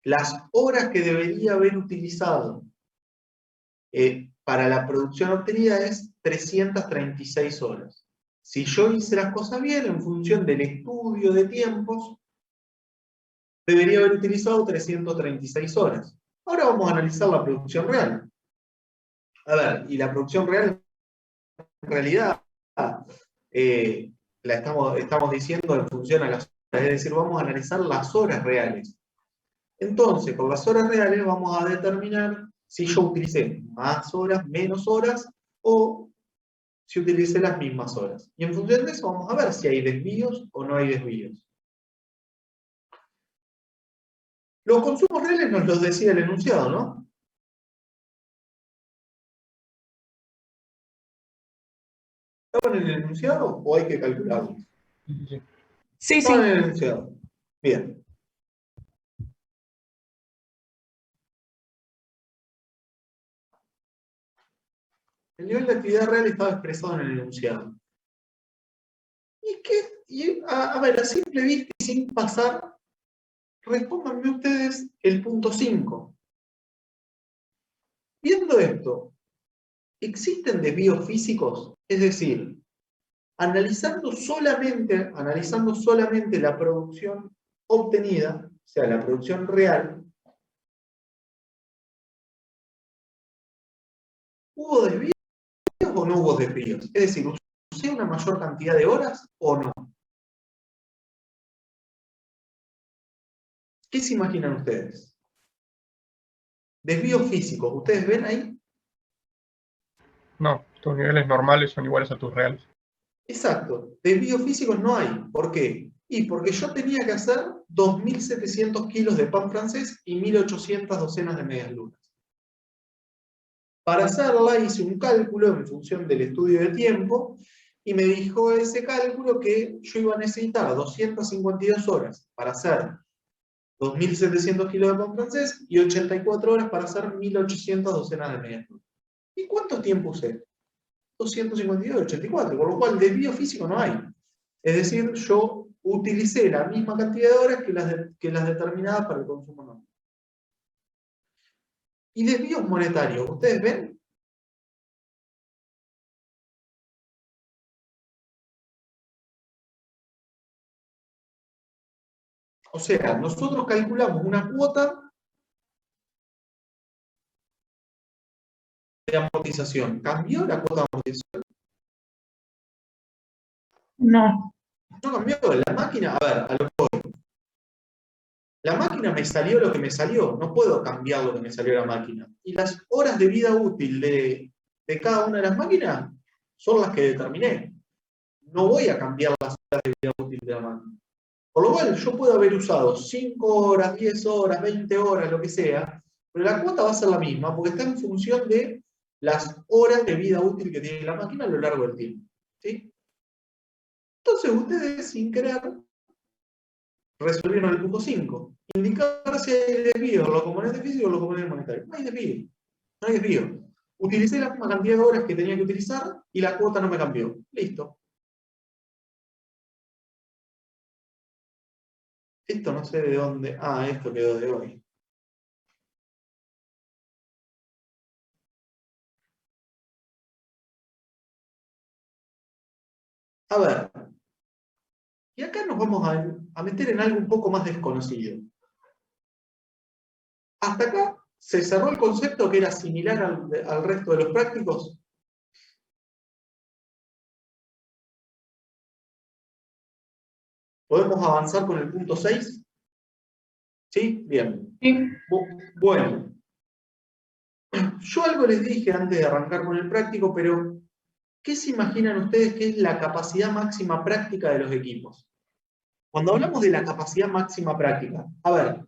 las horas que debería haber utilizado para la producción obtenida es 336 horas. Si yo hice las cosas bien, en función del estudio de tiempos, debería haber utilizado 336 horas. Ahora vamos a analizar la producción real. A ver, y la producción real, en realidad, la estamos diciendo en función a las horas, es decir, vamos a analizar las horas reales. Entonces, con las horas reales vamos a determinar si yo utilicé más horas, menos horas, o si utilicé las mismas horas. Y en función de eso vamos a ver si hay desvíos o no hay desvíos. Los consumos reales nos los decía el enunciado, ¿no? ¿Estaban en el enunciado o hay que calcularlos? Sí, sí. Sí, Estaban sí. en el enunciado. Bien. El nivel de actividad real estaba expresado en el enunciado. A ver, a simple vista y sin pasar, respóndanme ustedes el punto 5. Viendo esto, ¿existen desvíos físicos? Es decir, analizando solamente la producción obtenida, o sea, la producción real, ¿hubo desvíos o no hubo desvíos? Es decir, ¿usé una mayor cantidad de horas o no? ¿Qué se imaginan ustedes? Desvíos físicos, ¿ustedes ven ahí? No, tus niveles normales son iguales a tus reales. Exacto, desvíos físicos no hay. ¿Por qué? Y porque yo tenía que hacer 2.700 kilos de pan francés y 1.800 docenas de medias lunas. Para hacerla hice un cálculo en función del estudio de tiempo y me dijo ese cálculo que yo iba a necesitar 252 horas para hacer 2.700 kilos de pan francés y 84 horas para hacer 1.800 docenas de medias lunas. ¿Y cuánto tiempo usé? 252, 84, por lo cual desvío físico no hay. Es decir, yo utilicé la misma cantidad de horas que las determinadas para el consumo normal. ¿Y desvíos monetarios? ¿Ustedes ven? O sea, nosotros calculamos una cuota de amortización. ¿Cambió la cuota de amortización? No. No cambió. La máquina, a ver, a lo que voy. La máquina me salió lo que me salió. No puedo cambiar lo que me salió la máquina. Y las horas de vida útil de cada una de las máquinas son las que determiné. No voy a cambiar las horas de vida útil de la máquina. Por lo cual, yo puedo haber usado 5 horas, 10 horas, 20 horas, lo que sea, pero la cuota va a ser la misma, porque está en función de las horas de vida útil que tiene la máquina a lo largo del tiempo. ¿Sí? Entonces, ustedes, sin querer, resolvieron el punto 5. Indicar si hay desvío en los componentes físicos o en los componentes monetarios. No hay desvío. No hay desvío. Utilicé la misma cantidad de horas que tenía que utilizar y la cuota no me cambió. Listo. Esto no sé de dónde. Ah, esto quedó de hoy. A ver. Y acá nos vamos a meter en algo un poco más desconocido. Hasta acá se cerró el concepto que era similar al resto de los prácticos. ¿Podemos avanzar con el punto 6? ¿Sí? Bien. Sí. Bueno. Yo algo les dije antes de arrancar con el práctico, pero ¿qué se imaginan ustedes que es la capacidad máxima práctica de los equipos? Cuando hablamos de la capacidad máxima práctica, a ver,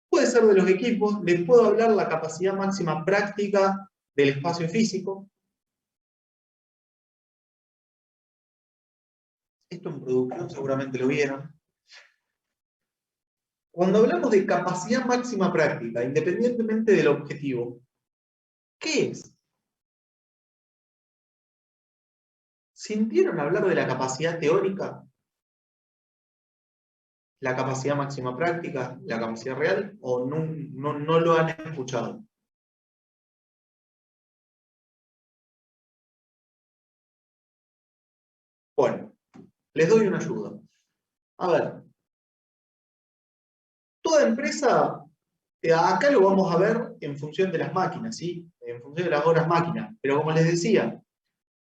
puede ser de los equipos, les puedo hablar la capacidad máxima práctica del espacio físico. Esto en producción seguramente lo vieron. Cuando hablamos de capacidad máxima práctica, independientemente del objetivo, ¿qué es? ¿Sintieron hablar de la capacidad teórica? ¿La capacidad máxima práctica? ¿La capacidad real? ¿O no lo han escuchado? Bueno, les doy una ayuda. A ver, toda empresa, acá lo vamos a ver en función de las máquinas, ¿sí? En función de las horas máquinas. Pero como les decía,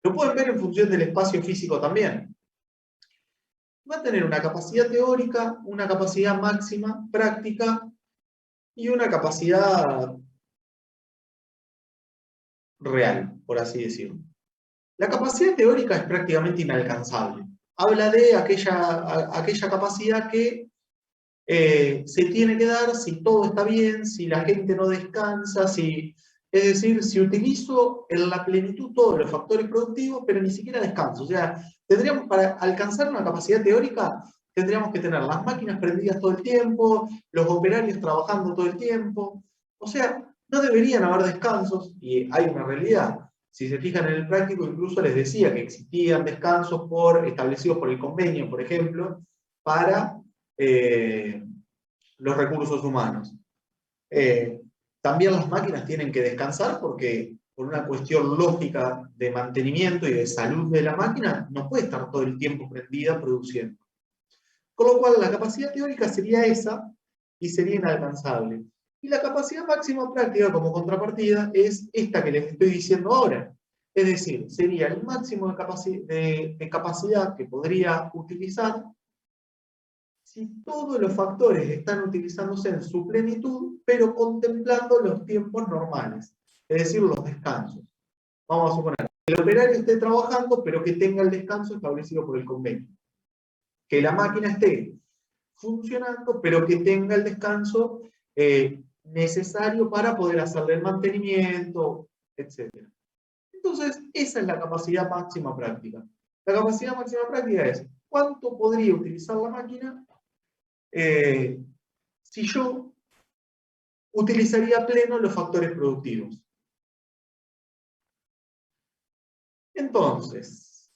lo pueden ver en función del espacio físico también. Va a tener una capacidad teórica, una capacidad máxima práctica y una capacidad real, por así decirlo. La capacidad teórica es prácticamente inalcanzable. Habla de aquella capacidad que se tiene que dar si todo está bien, si la gente no descansa, es decir, si utilizo en la plenitud todos los factores productivos, pero ni siquiera descanso. O sea, tendríamos, para alcanzar una capacidad teórica, tendríamos que tener las máquinas prendidas todo el tiempo, los operarios trabajando todo el tiempo. O sea, no deberían haber descansos, y hay una realidad. Si se fijan en el práctico, incluso les decía que existían descansos establecidos por el convenio, por ejemplo, para los recursos humanos. También las máquinas tienen que descansar porque por una cuestión lógica de mantenimiento y de salud de la máquina, no puede estar todo el tiempo prendida produciendo. Con lo cual la capacidad teórica sería esa y sería inalcanzable. Y la capacidad máxima práctica como contrapartida es esta que les estoy diciendo ahora. Es decir, sería el máximo de capacidad que podría utilizar si todos los factores están utilizándose en su plenitud, pero contemplando los tiempos normales, es decir, los descansos. Vamos a suponer que el operario esté trabajando, pero que tenga el descanso establecido por el convenio. Que la máquina esté funcionando, pero que tenga el descanso necesario para poder hacerle el mantenimiento, etc. Entonces, esa es la capacidad máxima práctica. La capacidad máxima práctica es cuánto podría utilizar la máquina si yo utilizaría a pleno los factores productivos. Entonces,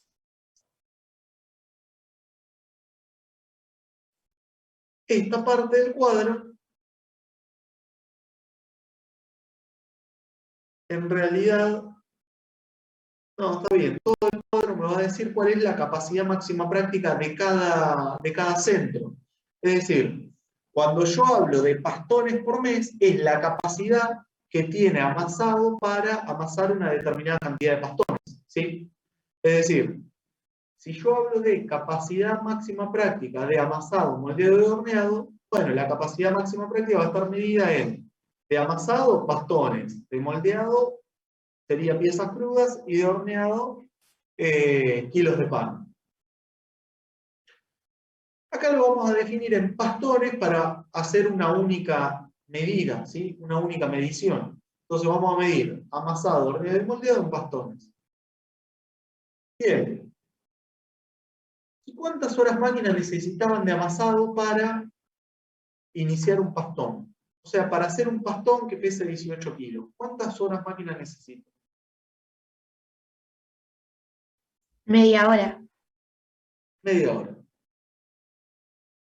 esta parte del cuadro, en realidad, no, está bien, todo el cuadro me va a decir cuál es la capacidad máxima práctica de cada centro. Es decir, cuando yo hablo de pastones por mes, es la capacidad que tiene Amasado para amasar una determinada cantidad de pastones, ¿sí? Es decir, si yo hablo de capacidad máxima práctica de amasado, moldeado y horneado, bueno, la capacidad máxima práctica va a estar medida en de amasado, bastones, de moldeado sería piezas crudas y de horneado, kilos de pan. Acá lo vamos a definir en pastones para hacer una única medida, ¿sí? Una única medición. Entonces vamos a medir amasado, horneado y moldeado en pastones. Bien. ¿Y cuántas horas máquina necesitaban de amasado para iniciar un pastón? O sea, para hacer un pastón que pese 18 kilos, ¿cuántas horas máquina necesita? Media hora. Media hora.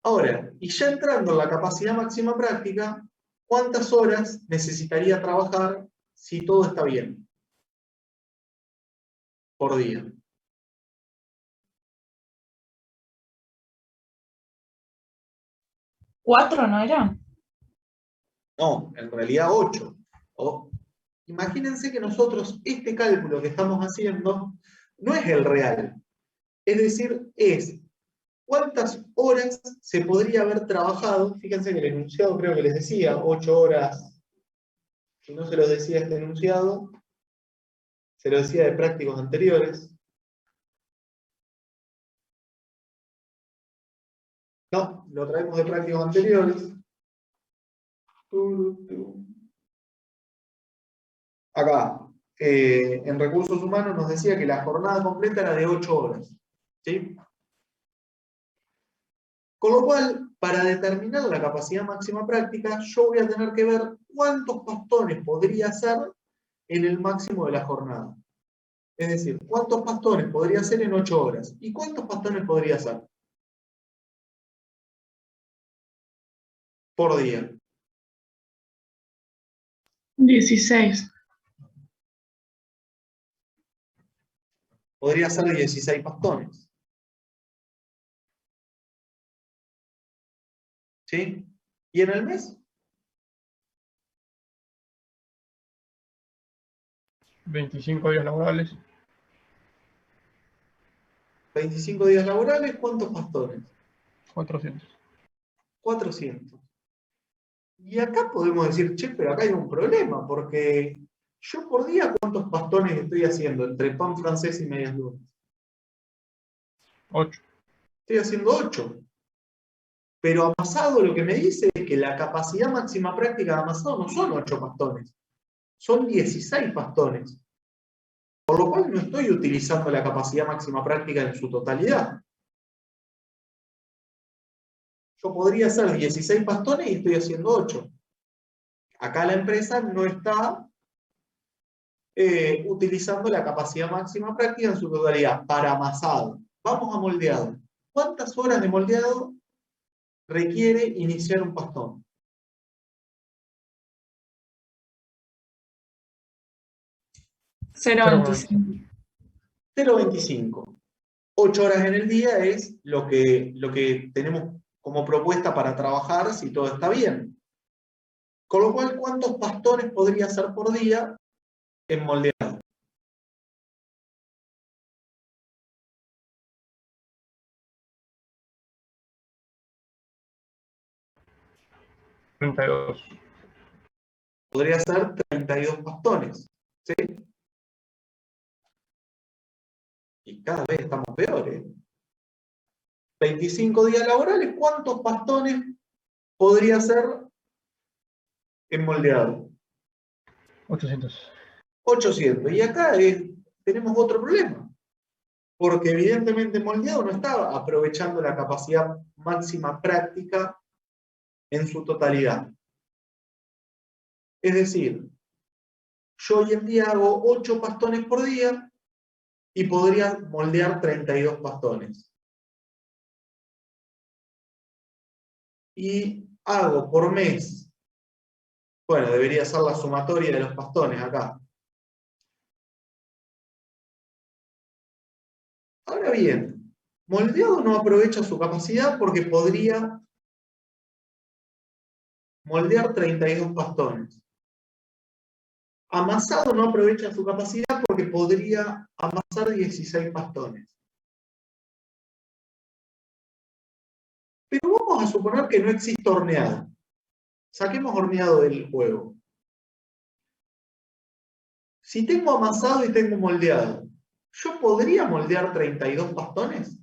Ahora, y ya entrando en la capacidad máxima práctica, ¿cuántas horas necesitaría trabajar si todo está bien? Por día. ¿4 no era? No, en realidad 8. Imagínense que nosotros este cálculo que estamos haciendo no es el real. Es decir, es cuántas horas se podría haber trabajado. Fíjense que el enunciado creo que les decía 8 horas. Si no se los decía este enunciado, se lo decía de prácticos anteriores. No, lo traemos de prácticos anteriores. Acá, en recursos humanos nos decía que la jornada completa era de 8 horas. ¿Sí? Con lo cual, para determinar la capacidad máxima práctica, yo voy a tener que ver cuántos pastones podría hacer en el máximo de la jornada. Es decir, cuántos pastones podría hacer en 8 horas. ¿Y cuántos pastones podría hacer? Por día. 16. Podría hacer 16 pastones. ¿Sí? ¿Y en el mes? 25 días laborales. 25 días laborales, ¿cuántos pastones? 400. 400. Y acá podemos decir, che, pero acá hay un problema, porque yo por día, ¿cuántos pastones estoy haciendo entre pan francés y medias lunas? 8. Estoy haciendo 8. Pero amasado lo que me dice es que la capacidad máxima práctica de amasado no son 8 pastones, son 16 pastones. Por lo cual no estoy utilizando la capacidad máxima práctica en su totalidad. Yo podría hacer 16 pastones y estoy haciendo 8. Acá la empresa no está utilizando la capacidad máxima práctica en su totalidad para amasado. Vamos a moldeado. ¿Cuántas horas de moldeado requiere iniciar un pastón? Cero 0,25. 0,25. 8 horas en el día es lo que tenemos como propuesta para trabajar si todo está bien. Con lo cual, ¿cuántos pastones podría hacer por día en moldeado? $32. Podría hacer 32 pastones. ¿Sí? Y cada vez estamos peores. 25 días laborales, ¿cuántos pastones podría hacer en moldeado? 800. 800. Y acá tenemos otro problema. Porque evidentemente moldeado no estaba aprovechando la capacidad máxima práctica en su totalidad. Es decir, yo hoy en día hago 8 pastones por día y podría moldear 32 pastones. Y hago por mes, bueno, debería ser la sumatoria de los pastones acá. Ahora bien, moldeado no aprovecha su capacidad porque podría moldear 32 pastones. Amasado no aprovecha su capacidad porque podría amasar 16 pastones. Pero vamos a suponer que no existe horneado. Saquemos horneado del juego. Si tengo amasado y tengo moldeado, ¿yo podría moldear 32 pastones?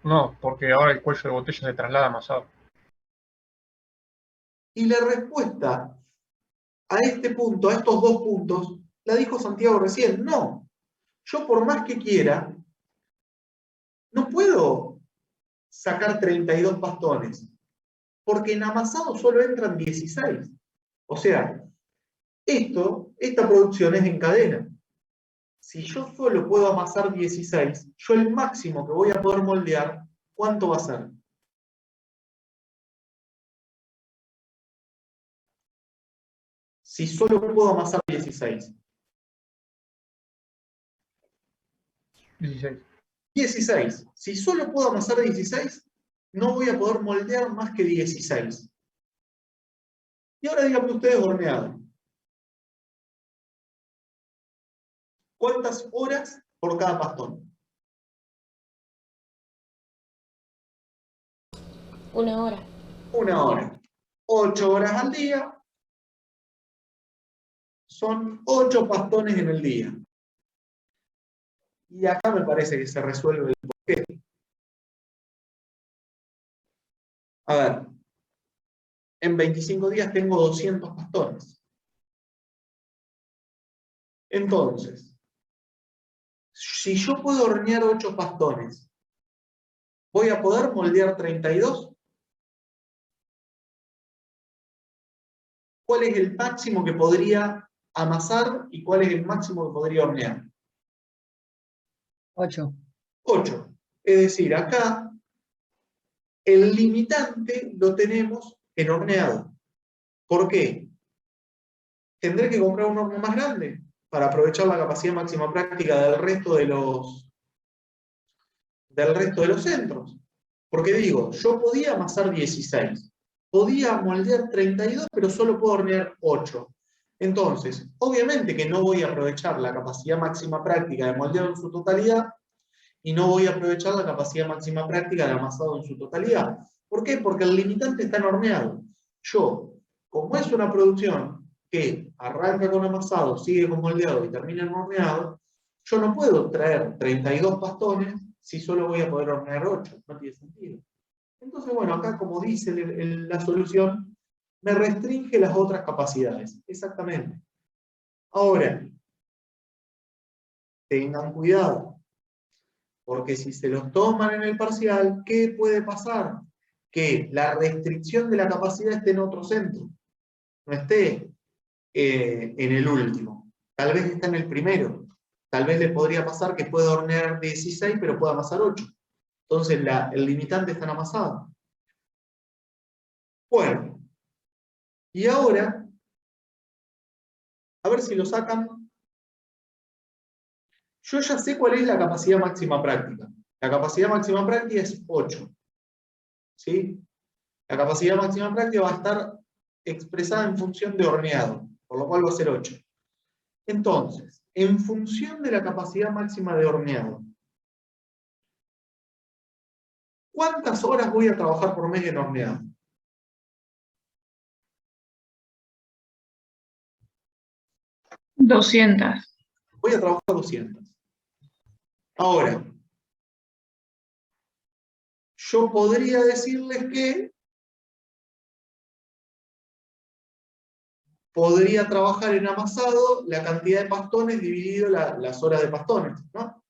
No, porque ahora el cuello de botella se traslada amasado. Y la respuesta a este punto, a estos dos puntos, la dijo Santiago recién. No. Yo por más que quiera, no puedo sacar 32 pastones, porque en amasado solo entran 16. O sea, esta producción es en cadena. Si yo solo puedo amasar 16, yo el máximo que voy a poder moldear, ¿cuánto va a ser? Si solo puedo amasar 16. 16. 16. Si solo puedo amasar 16, no voy a poder moldear más que 16. Y ahora díganme ustedes horneado. ¿Cuántas horas por cada pastón? 1 hora. 1 hora. 8 horas al día. Son 8 pastones en el día. Y acá me parece que se resuelve el porqué. A ver, en 25 días tengo 200 pastones. Entonces, si yo puedo hornear 8 pastones, ¿voy a poder moldear 32? ¿Cuál es el máximo que podría amasar y cuál es el máximo que podría hornear? 8. 8. Es decir, acá el limitante lo tenemos en horneado. ¿Por qué? Tendré que comprar un horno más grande para aprovechar la capacidad máxima práctica del resto de los centros. Porque digo, yo podía amasar 16, podía moldear 32, pero solo puedo hornear 8. Entonces, obviamente que no voy a aprovechar la capacidad máxima práctica de moldeado en su totalidad y no voy a aprovechar la capacidad máxima práctica de amasado en su totalidad. ¿Por qué? Porque el limitante está en horneado. Yo, como es una producción que arranca con amasado, sigue con moldeado y termina en horneado, yo no puedo traer 32 pastones si solo voy a poder hornear 8. No tiene sentido. Entonces, bueno, acá como dice la solución, me restringe las otras capacidades. Exactamente. Ahora, tengan cuidado, porque si se los toman en el parcial, ¿qué puede pasar? Que la restricción de la capacidad esté en otro centro, no esté en el último. Tal vez está en el primero. Tal vez le podría pasar que pueda hornear 16, pero pueda amasar 8. Entonces el limitante está en amasado. Bueno, y ahora, a ver si lo sacan. Yo ya sé cuál es la capacidad máxima práctica. La capacidad máxima práctica es 8. ¿Sí? La capacidad máxima práctica va a estar expresada en función de horneado, por lo cual va a ser 8. Entonces, en función de la capacidad máxima de horneado, ¿cuántas horas voy a trabajar por mes en horneado? $200. Voy a trabajar 200. Ahora, yo podría decirles que podría trabajar en amasado la cantidad de pastones dividido las horas de pastones, ¿no?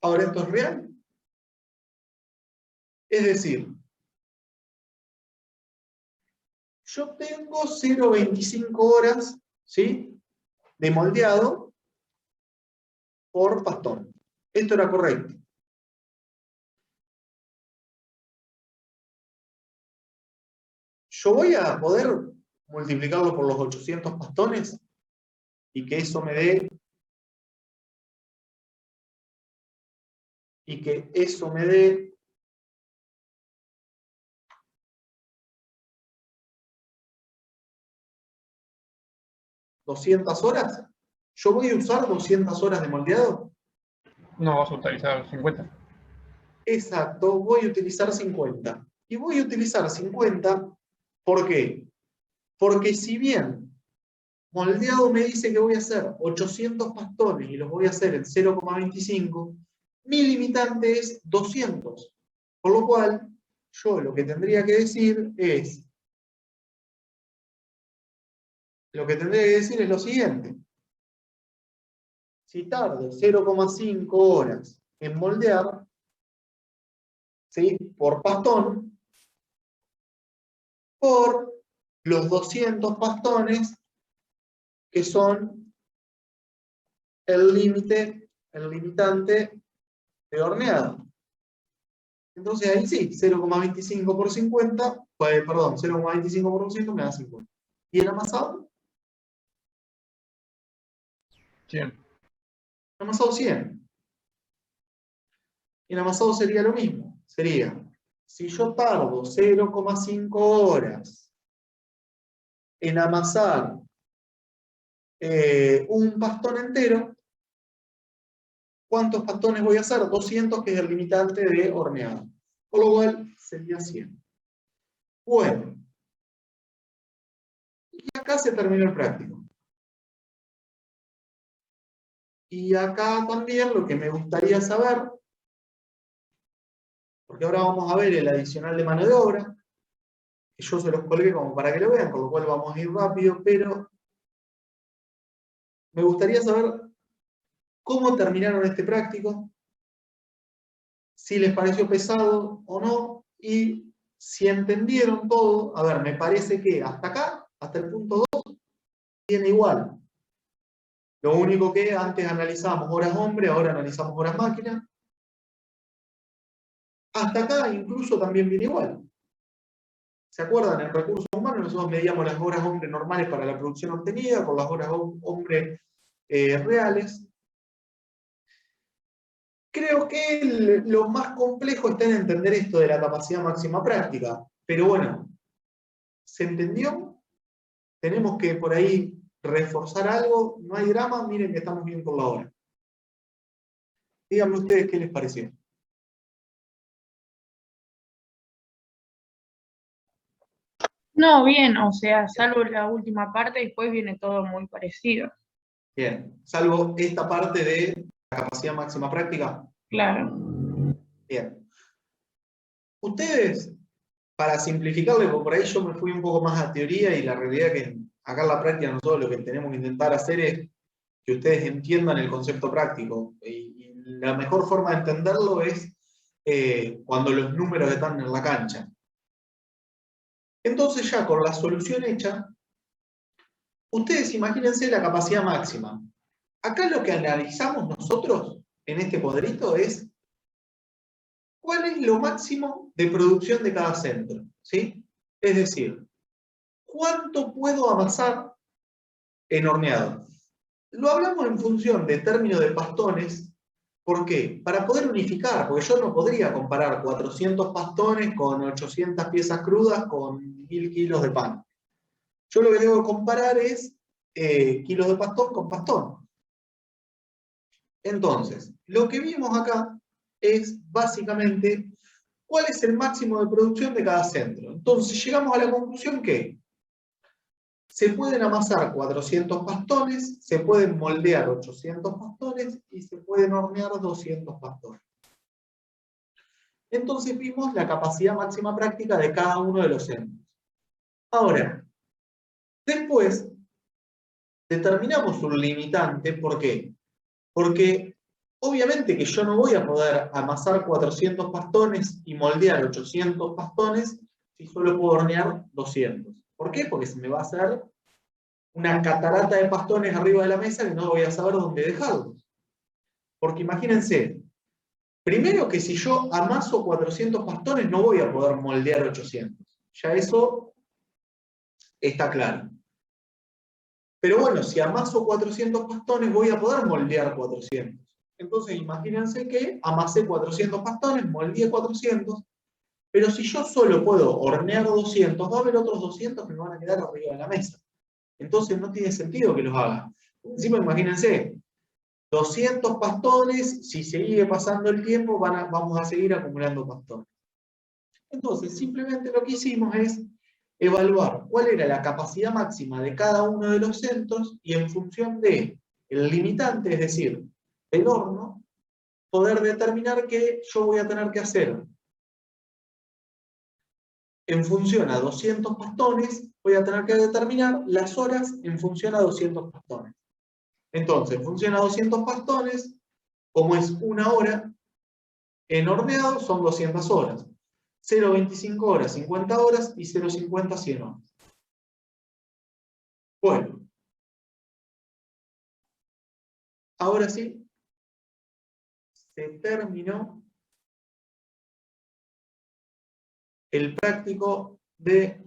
Ahora, ¿esto es real? Es decir, yo tengo 0,25 horas, ¿sí?, de moldeado por pastón. Esto era correcto. Yo voy a poder multiplicarlo por los 800 pastones y que eso me dé 200 horas. ¿Yo voy a usar 200 horas de moldeado? No, vas a utilizar 50. Exacto, voy a utilizar 50. Y voy a utilizar 50, ¿por qué? Porque si bien moldeado me dice que voy a hacer 800 pastones y los voy a hacer en 0,25, mi limitante es 200. Por lo cual, yo lo que tendría que decir es lo siguiente. Si tardo 0,5 horas en moldear, ¿sí?, por pastón, por los 200 pastones que son el limitante de horneado. Entonces ahí sí, 0,25 por 50, perdón, 0,25 por 200 me da 50. ¿Y el amasado? 100. El amasado 100. Y el amasado sería lo mismo. Sería, si yo tardo 0,5 horas en amasar un pastón entero, ¿cuántos pastones voy a hacer? 200, que es el limitante de horneado. Por lo cual sería 100. Bueno. Y acá se terminó el práctico. Y acá también lo que me gustaría saber, porque ahora vamos a ver el adicional de mano de obra, que yo se los colgué como para que lo vean, con lo cual vamos a ir rápido, pero me gustaría saber cómo terminaron este práctico, si les pareció pesado o no, y si entendieron todo. A ver, me parece que hasta acá, hasta el punto 2, viene igual. Lo único que antes analizábamos horas hombre, ahora analizamos horas máquina. Hasta acá incluso también viene igual. ¿Se acuerdan? En recursos humanos nosotros medíamos las horas hombre normales para la producción obtenida con las horas hombre reales. Creo que lo más complejo está en entender esto de la capacidad máxima práctica. Pero bueno, ¿se entendió? Tenemos que por ahí reforzar algo. No hay drama, miren que estamos bien por la hora. Díganme ustedes qué les pareció. No, bien, o sea, salvo la última parte, después viene todo muy parecido. Bien, salvo esta parte de la capacidad máxima práctica. Claro. Bien. Ustedes, para simplificarle, porque por ahí yo me fui un poco más a teoría y la realidad que acá en la práctica nosotros lo que tenemos que intentar hacer es que ustedes entiendan el concepto práctico. Y la mejor forma de entenderlo es cuando los números están en la cancha. Entonces ya con la solución hecha, ustedes imagínense la capacidad máxima. Acá lo que analizamos nosotros en este cuadrito es cuál es lo máximo de producción de cada centro, ¿sí? Es decir, ¿cuánto puedo amasar en horneado? Lo hablamos en función de términos de pastones. ¿Por qué? Para poder unificar, porque yo no podría comparar 400 pastones con 800 piezas crudas con 1000 kilos de pan. Yo lo que tengo que comparar es kilos de pastón con pastón. Entonces, lo que vimos acá es básicamente cuál es el máximo de producción de cada centro. Entonces, llegamos a la conclusión que se pueden amasar 400 pastones, se pueden moldear 800 pastones y se pueden hornear 200 pastones. Entonces vimos la capacidad máxima práctica de cada uno de los centros. Ahora, después determinamos un limitante. ¿Por qué? Porque obviamente que yo no voy a poder amasar 400 pastones y moldear 800 pastones si solo puedo hornear 200. ¿Por qué? Porque se me va a hacer una catarata de pastones arriba de la mesa que no voy a saber dónde dejarlos. Porque imagínense, primero que si yo amaso 400 pastones no voy a poder moldear 800. Ya eso está claro. Pero bueno, si amaso 400 pastones voy a poder moldear 400. Entonces imagínense que amasé 400 pastones, moldeé 400, pero si yo solo puedo hornear 200, va a haber otros 200 que me van a quedar arriba de la mesa. Entonces no tiene sentido que los haga. Encima imagínense, 200 pastones, si sigue pasando el tiempo, vamos a seguir acumulando pastones. Entonces, simplemente lo que hicimos es evaluar cuál era la capacidad máxima de cada uno de los centros y en función de el limitante, es decir, el horno, poder determinar que yo voy a tener que hacer en función a 200 pastones, voy a tener que determinar las horas en función a 200 pastones. Entonces, en función a 200 pastones, como es una hora, en horneado son 200 horas. 0,25 horas, 50 horas y 0,50, 100 horas. Bueno, ahora sí, se terminó el práctico de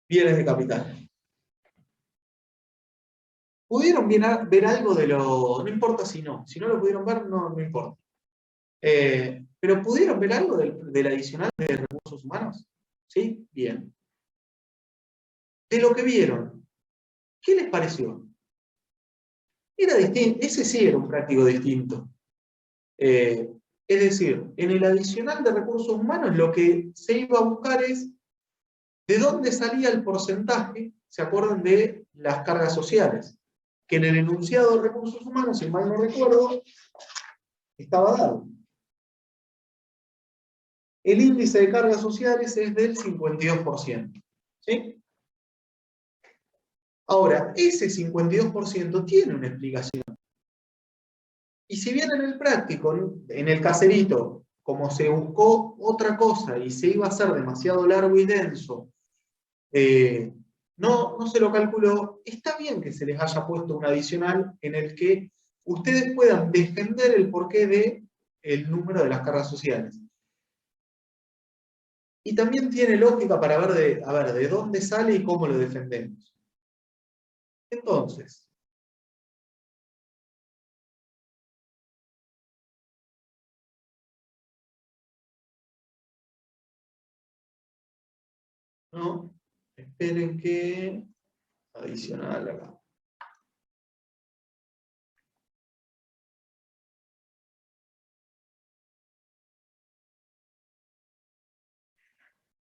bienes de capital. ¿Pudieron ver algo de lo...? No importa si no lo pudieron ver, no importa. Pero ¿pudieron ver algo del adicional de recursos humanos? ¿Sí? Bien. De lo que vieron, ¿qué les pareció? Era distinto, ese sí era un práctico distinto. Es decir, en el adicional de recursos humanos lo que se iba a buscar es de dónde salía el porcentaje, ¿se acuerdan de las cargas sociales? Que en el enunciado de recursos humanos, si mal no recuerdo, estaba dado. El índice de cargas sociales es del 52%. ¿Sí? Ahora, ese 52% tiene una explicación. Y si bien en el práctico, en el caserito, como se buscó otra cosa y se iba a hacer demasiado largo y denso, no se lo calculó, está bien que se les haya puesto un adicional en el que ustedes puedan defender el porqué del número de las cargas sociales. Y también tiene lógica para ver de dónde sale y cómo lo defendemos. Entonces, ¿no? Esperen que... Adicional acá.